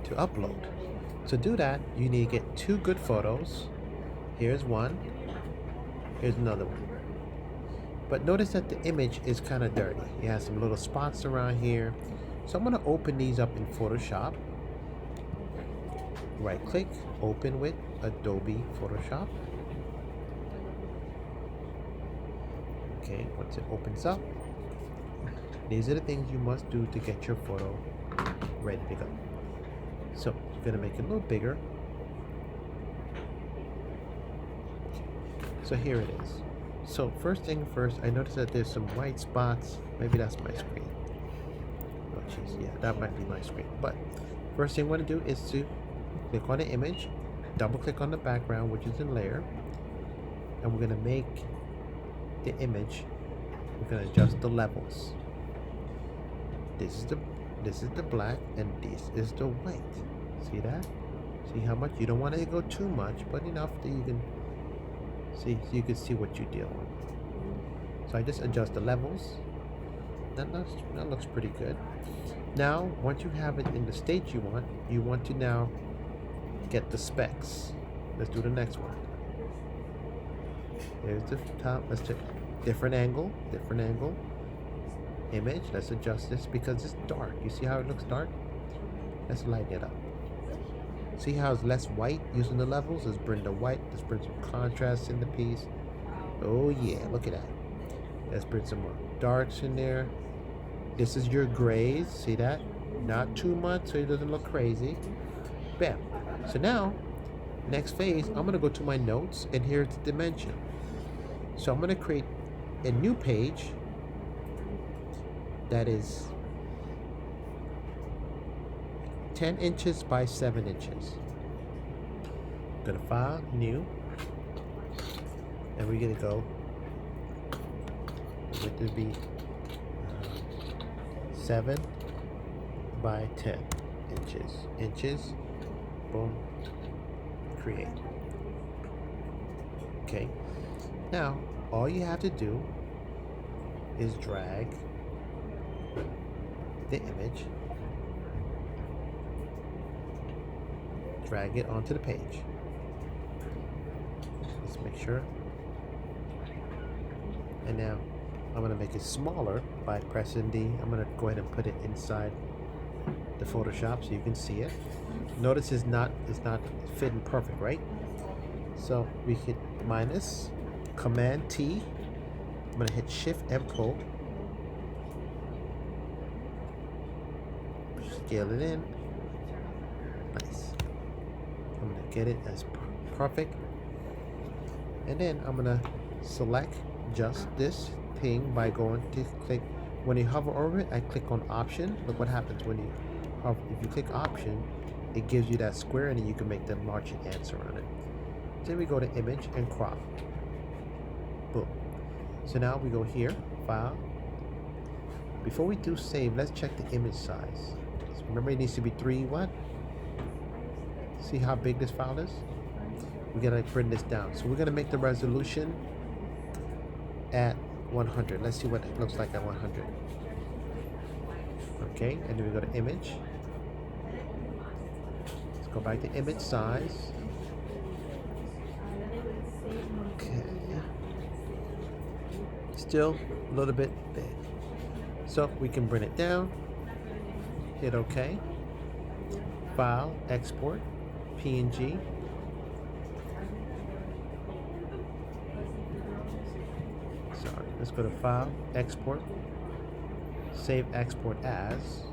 to upload. To do that, you need to get two good photos. Here's one. Here's another one. But notice that the image is kind of dirty. It has some little spots around here. So I'm going to open these up in Photoshop. Right click, open with Adobe Photoshop. Okay, once it opens up, these are the things you must do to get your photo ready to go. So you're going to make it a little bigger. So here it is. So first thing first, I noticed that there's some white spots. Maybe that's my screen. Oh jeez, yeah, that might be my screen. But first thing I want to do is to click on the image, double click on the background, which is in layer, and we're going to make the image, we're going to adjust the levels. This is the black and this is the white. See that? See how much? You don't want to go too much, but enough that you can see, so you can see what you deal with. So I just adjust the levels. That looks pretty good. Now, once you have it in the state you want to now get the specs. Let's do the next one. Here's the top. Let's check different angle. Image. Let's adjust this because it's dark. You see how it looks dark? Let's lighten it up. See how it's less white using the levels? Let's bring the white. Let's bring some contrast in the piece. Oh yeah, look at that. Let's bring some more darks in there. This is your grays. See that? Not too much so it doesn't look crazy. Bam. So now, next phase, I'm gonna go to my notes and here's the dimension. So I'm gonna create a new page that is 10 inches by 7 inches. Go to File, New, and we're gonna go with to be 7 by 10 inches. Boom. Create. Okay. Now all you have to do is drag the image, drag it onto the page. Let's make sure. And now I'm going to make it smaller by pressing D. I'm going to go ahead and put it inside the Photoshop so you can see it. Notice it's not fitting perfect, right? So we hit minus, Command T. I'm going to hit Shift and pull. Scale it in. Nice. I'm going to get it as perfect. And then I'm going to select just this thing by going to click. When you hover over it, I click on Option. Look what happens when you hover. If you click Option, it gives you that square and then you can make the marching ants around it. Then we go to Image and Crop. Boom. So now we go here, File. Before we do save, let's check the image size. Remember, it needs to be 3 what? See how big this file is? We gotta bring this down. So we're gonna make the resolution at 100. Let's see what it looks like at 100. Okay, and then we go to Image. Let's go back to Image Size. Okay. Still a little bit big. So we can bring it down. Hit OK. File, Export, PNG. Sorry, let's go to File, Export, Save Export As.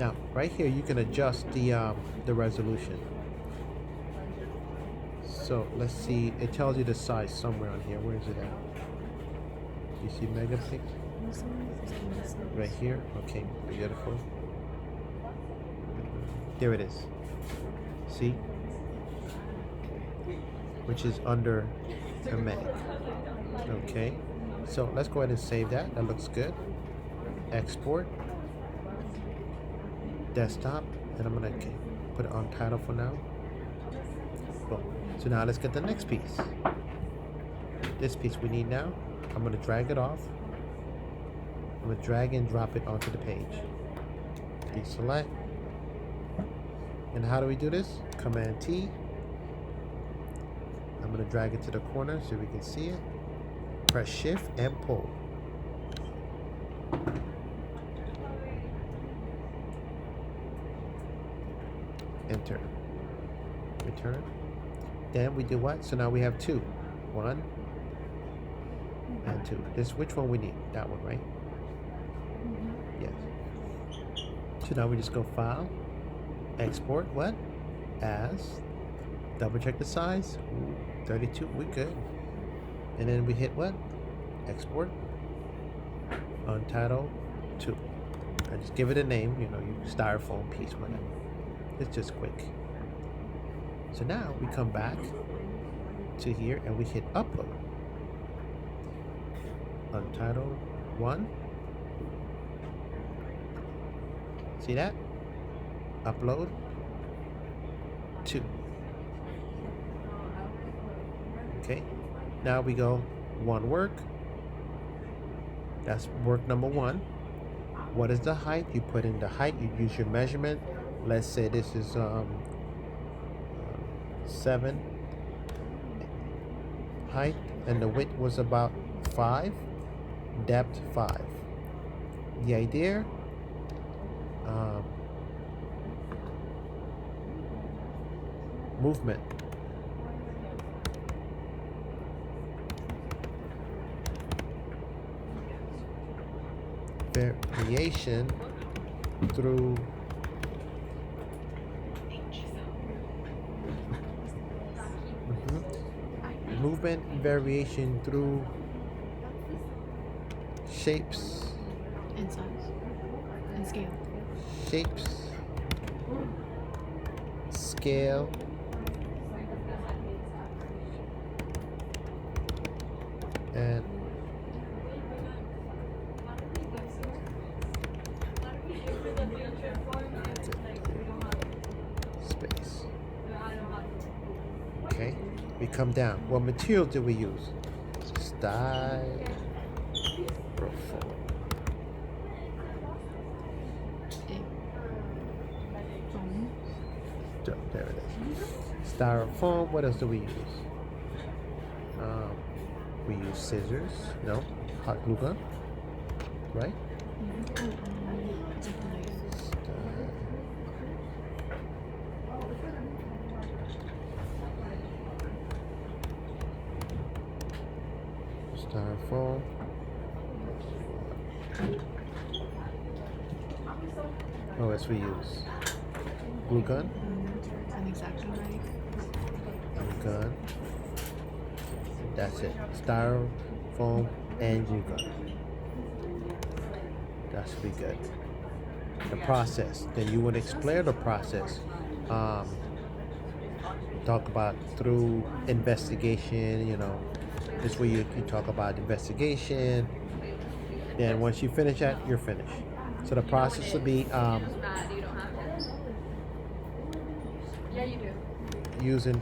Now, right here, you can adjust the resolution. So let's see. It tells you the size somewhere on here. Where is it at? You see megapixel? Right here. Okay, beautiful. There it is. See? Which is under a meg. Okay. So let's go ahead and save that. That looks good. Export. Desktop. And I'm gonna put it on title for now. Boom. So now let's get the next piece. This piece we need now. I'm gonna drag it off. I'm gonna drag and drop it onto the page. Deselect. And how do we do this? Command T. I'm going to drag it to the corner so we can see it. Press Shift and pull. Enter. Return. Then we do what? So now we have two. 1 and 2. This, which one we need? That one, right? Yes. So now we just go File, Export, what? As. Double check the size. Ooh, 32, we good. And then we hit what? Export. Untitled 2. And just give it a name, you know, you styrofoam piece, whatever. It's just quick. So now we come back to here and we hit upload. Untitled 1. See that? Upload 2. Okay. Now we go one work. That's work number 1. What is the height? You put in the height. You use your measurement. Let's say this is 7 height, and the width was about 5, depth 5. The idea, movement. Variation through movement variation through shapes and size and scale. Shapes, scale, and space. Okay, we come down. What material do we use? Styrofoam. There it is. Styrofoam. What else do we use? We use scissors. No, hot glue gun. Right? Styrofoam. What else we use? Glue gun. An exacto knife. Glue gun. That's it. Styrofoam and glue gun. That should be good. The process. Then you would explain the process. Talk about through investigation, you know. This is where you talk about investigation. Then once you finish that, you're finished. So the process would be using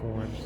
forms.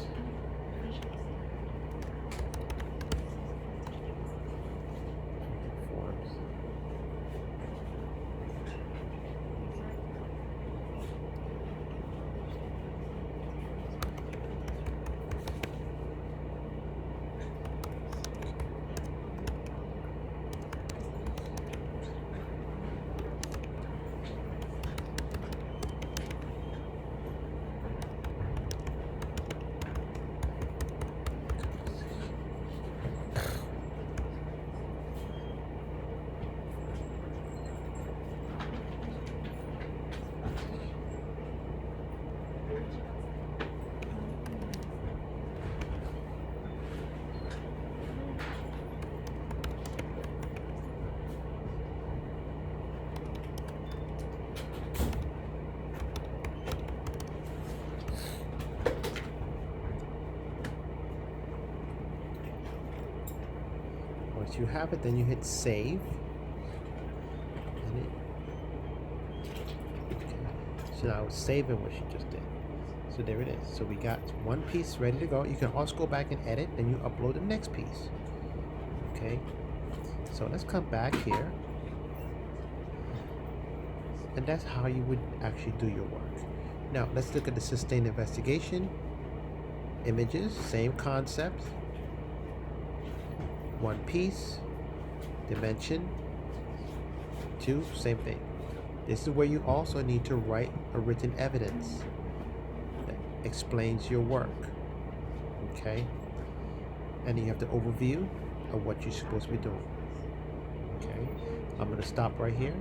Once you have it, then you hit save. And it, okay. So now it's saving what she just did. So there it is. So we got one piece ready to go. You can also go back and edit, then you upload the next piece. Okay. So let's come back here. And that's how you would actually do your work. Now let's look at the sustained investigation. Images, same concept. One piece, dimension, 2, same thing. This is where you also need to write a written evidence that explains your work. Okay? And you have the overview of what you're supposed to be doing. Okay? I'm going to stop right here.